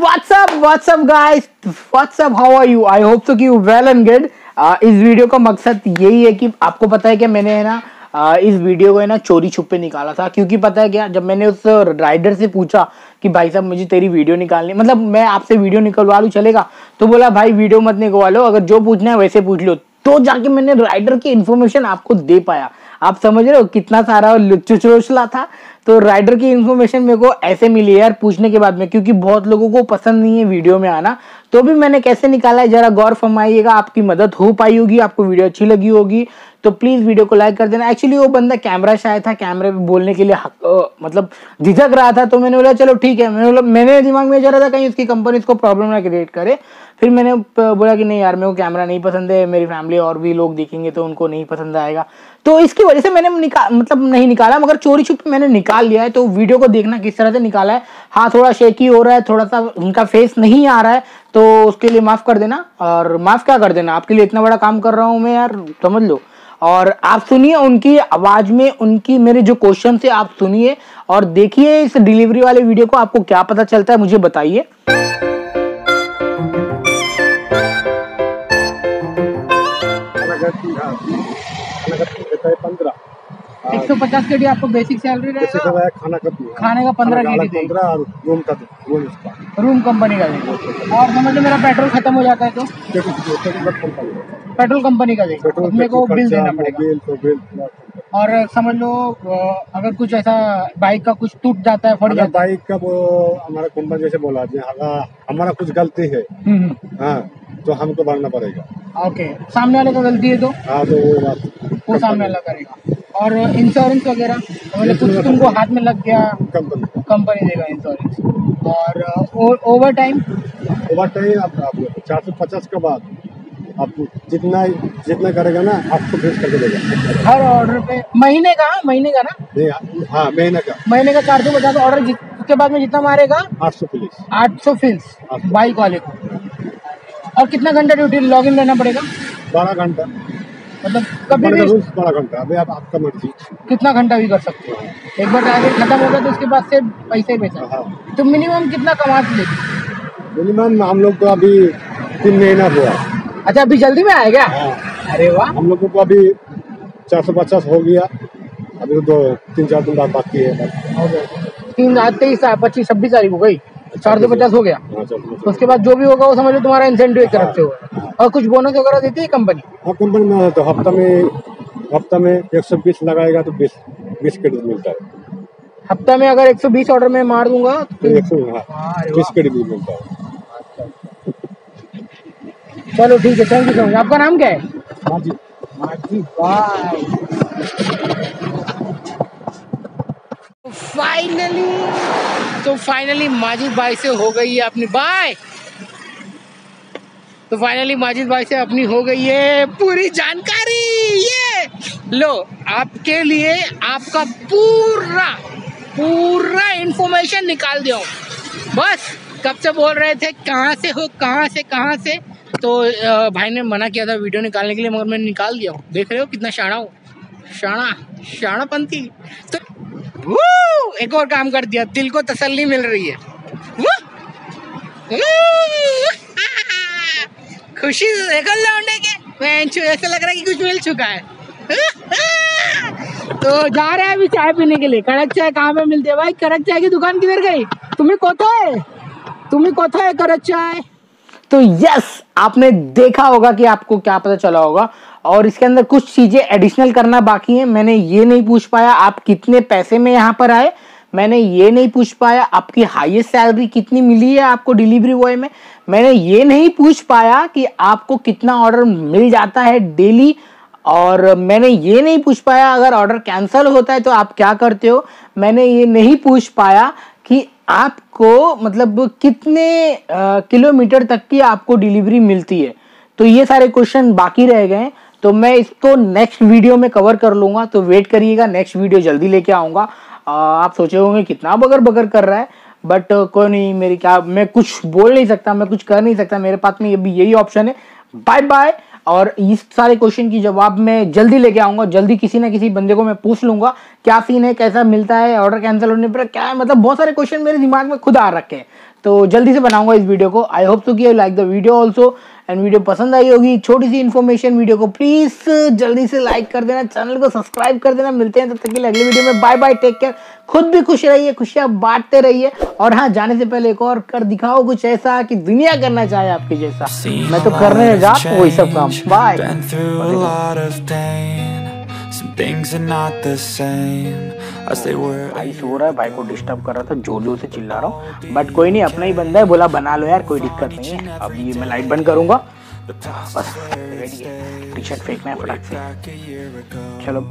WhatsApp guys, what's up, how are you? I hope so कि you well and good. इस video का मकसद यही है कि आपको पता है कि मैंने है ना इस वीडियो को है ना चोरी छुपे निकाला था, क्योंकि पता है क्या, जब मैंने उस राइडर से पूछा कि भाई साहब मुझे तेरी वीडियो निकालनी, मतलब मैं आपसे वीडियो निकलवा लूँ चलेगा? तो बोला भाई वीडियो मत निकलवा लो, अगर जो पूछना है वैसे पूछ लो। तो जाके मैंने राइडर की इन्फॉर्मेशन आपको दे पाया। आप समझ रहे हो कितना सारा चुचरोचला था। तो राइडर की इन्फॉर्मेशन मेरे को ऐसे मिली यार पूछने के बाद में, क्योंकि बहुत लोगों को पसंद नहीं है वीडियो में आना। तो भी मैंने कैसे निकाला है जरा गौर फरमाइएगा, आपकी मदद हो पाई होगी, आपको वीडियो अच्छी लगी होगी तो प्लीज वीडियो को लाइक कर देना। एक्चुअली वो बंदा कैमरा शाय था, कैमरे पे बोलने के लिए मतलब झिझक रहा था, तो मैंने बोला चलो ठीक है। मैंने दिमाग में जरा था कहीं उसकी कंपनी इसको प्रॉब्लम ना क्रिएट करे। फिर मैंने बोला कि नहीं यार मेरे को कैमरा नहीं पसंद है, मेरी फैमिली और भी लोग देखेंगे तो उनको नहीं पसंद आएगा। तो इसकी वजह से मैंने मतलब नहीं निकाला, मगर चोरी छुप मैंने निकाल लिया है। तो वीडियो को देखना किस तरह से निकाला है। हाँ थोड़ा शेकी हो रहा है, थोड़ा सा उनका फेस नहीं आ रहा है, तो उसके लिए माफ कर देना। और माफ क्या कर देना, आपके लिए इतना बड़ा काम कर रहा हूं मैं यार, समझ लो। और आप सुनिए उनकी आवाज में उनकी मेरे जो क्वेश्चन थे आप सुनिए और देखिए इस डिलीवरी वाले वीडियो को, आपको क्या पता चलता है मुझे बताइए। 150 के डी आपको बेसिक सैलरी रहेगा, खाने का 15 के डी और रूम कंपनी का देगा। और समझ लो मेरा पेट्रोल खत्म हो जाता है तो पेट्रोल कंपनी का देगा, मेरे को बिल देना पड़ेगा। और समझ लो अगर कुछ ऐसा बाइक का कुछ टूट जाता है, फट जाता है, बाइक का वो हमारा कंपनी जैसे बोला हमारा कुछ गलती है हाँ तो हमको भरना पड़ेगा। ओके, सामने वाले का गलती है तो हाँ तो वो सामने वाला करेगा। और इंश्योरेंस वगैरह मतलब कुछ तुमको हाथ में लग गया कंपनी देगा इंश्योरेंस। और ओवर टाइम आप 450 के बाद आप जितना करेगा ना आपको भेज करके देगा हर ऑर्डर पे। महीने का ना हाँ महीने का 450 ऑर्डर उसके बाद में जितना मारेगा 800 फिल्स बाइक वाले को। और कितना घंटा ड्यूटी लॉग इन रहना पड़ेगा? 12 घंटा, मतलब कभी भी 12 घंटा। अभी आप आपका मर्जी, कितना घंटा भी कर सकते हो। एक बार टारगेट खत्म होगा तो उसके बाद से पैसे ही पैसा। हाँ। तो मिनिमम कितना कमाते लेते? मिनिमम हम लोग को अभी 3 महीना हुआ। अच्छा अभी जल्दी में आएगा? हाँ। अरे वाह, हम लोगों को अभी 450 हो गया, अभी तो 3-4 दिन बाद बाकी है। 26 तारीख हो गई, 450 हो गया। तो उसके बाद जो भी होगा वो समझ लो तुम्हारा इंसेंटिव एक तरफ से होगा। और कुछ बोनस वगैरह देती है कंपनी? हाँ कंपनी में तो हफ्ता में 120 लगाएगा तो 20 क्रेडिट मिलता है। हफ्ता में अगर 120 ऑर्डर में मार दूंगा तो 20 क्रेडिट मिलता है। चलो ठीक है, थैंक यू सो मच। आपका नाम क्या है? माजी बाय। फाइनली माजिद भाई से हो गई है अपनी बाय। तो फाइनली माजिद भाई से अपनी हो गई है पूरी जानकारी। ये लो आपके लिए आपका पूरा इंफॉर्मेशन निकाल दिया बस। कब से बोल रहे थे कहाँ से तो भाई ने मना किया था वीडियो निकालने के लिए, मगर मैंने निकाल दिया हूँ। देख रहे हो कितना शाना हूँ, शानापंथी। तो एक और काम कर दिया, दिल को तसल्ली मिल रही है। खुशी से देखो लौंडे के, ऐसा लग रहा है कि कुछ मिल चुका है। तो जा रहे हैं अभी चाय पीने के लिए। कड़क चाय कहाँ पे मिलती है भाई? कड़क चाय की दुकान किधर गई? तुम्हें कोथा है कड़क चाय? तो यस, आपने देखा होगा कि आपको क्या पता चला होगा। और इसके अंदर कुछ चीजें एडिशनल करना बाकी है। मैंने ये नहीं पूछ पाया आप कितने पैसे में यहाँ पर आए, मैंने ये नहीं पूछ पाया आपकी हाईएस्ट सैलरी कितनी मिली है आपको डिलीवरी बॉय में, मैंने ये नहीं पूछ पाया कि आपको कितना ऑर्डर मिल जाता है डेली, और मैंने ये नहीं पूछ पाया अगर ऑर्डर कैंसिल होता है तो आप क्या करते हो, मैंने ये नहीं पूछ पाया कि आपको मतलब कितने किलोमीटर तक की आपको डिलीवरी मिलती है। तो ये सारे क्वेश्चन बाकी रह गए, तो मैं इसको नेक्स्ट वीडियो में कवर कर लूंगा। तो वेट करिएगा, नेक्स्ट वीडियो जल्दी लेके आऊंगा। आप सोचे होंगे कितना बगर कर रहा है, बट कोई नहीं, मैं कुछ बोल नहीं सकता, मैं कुछ कर नहीं सकता, मेरे पास में अभी यही ऑप्शन है। Bye bye. और इस सारे क्वेश्चन की जवाब मैं जल्दी लेके आऊंगा, जल्दी किसी ना किसी बंदे को मैं पूछ लूंगा क्या सीन है, कैसा मिलता है, ऑर्डर कैंसिल होने पर क्या है, मतलब बहुत सारे क्वेश्चन मेरे दिमाग में खुद आ रखे हैं। तो जल्दी से बनाऊंगा इस वीडियो को। आई होप सो कि you like the video also, and video पसंद आई होगी, छोटी सी इन्फॉर्मेशन वीडियो को प्लीज जल्दी से लाइक कर देना, चैनल को सब्सक्राइब कर देना। मिलते हैं तब तक के लिए अगले वीडियो में। बाय बाय, टेक केयर, खुद भी खुश रहिए, खुशियां बांटते रहिए। और हाँ, जाने से पहले एक और कर दिखाओ कुछ ऐसा कि दुनिया करना चाहे आपके जैसा। मैं तो करने जा वही सब काम। बाय। भाई सो रहा है, भाई को डिस्टर्ब कर रहा था, जोर जोर से चिल्ला रहा हूँ, बट कोई नहीं, अपना ही बंदा है, बोला बना लो यार, कोई दिक्कत नहीं है। अब ये मैं लाइट बंद करूंगा, बस रेडी है, टी शर्ट फेंकना है फटाक से। चलो।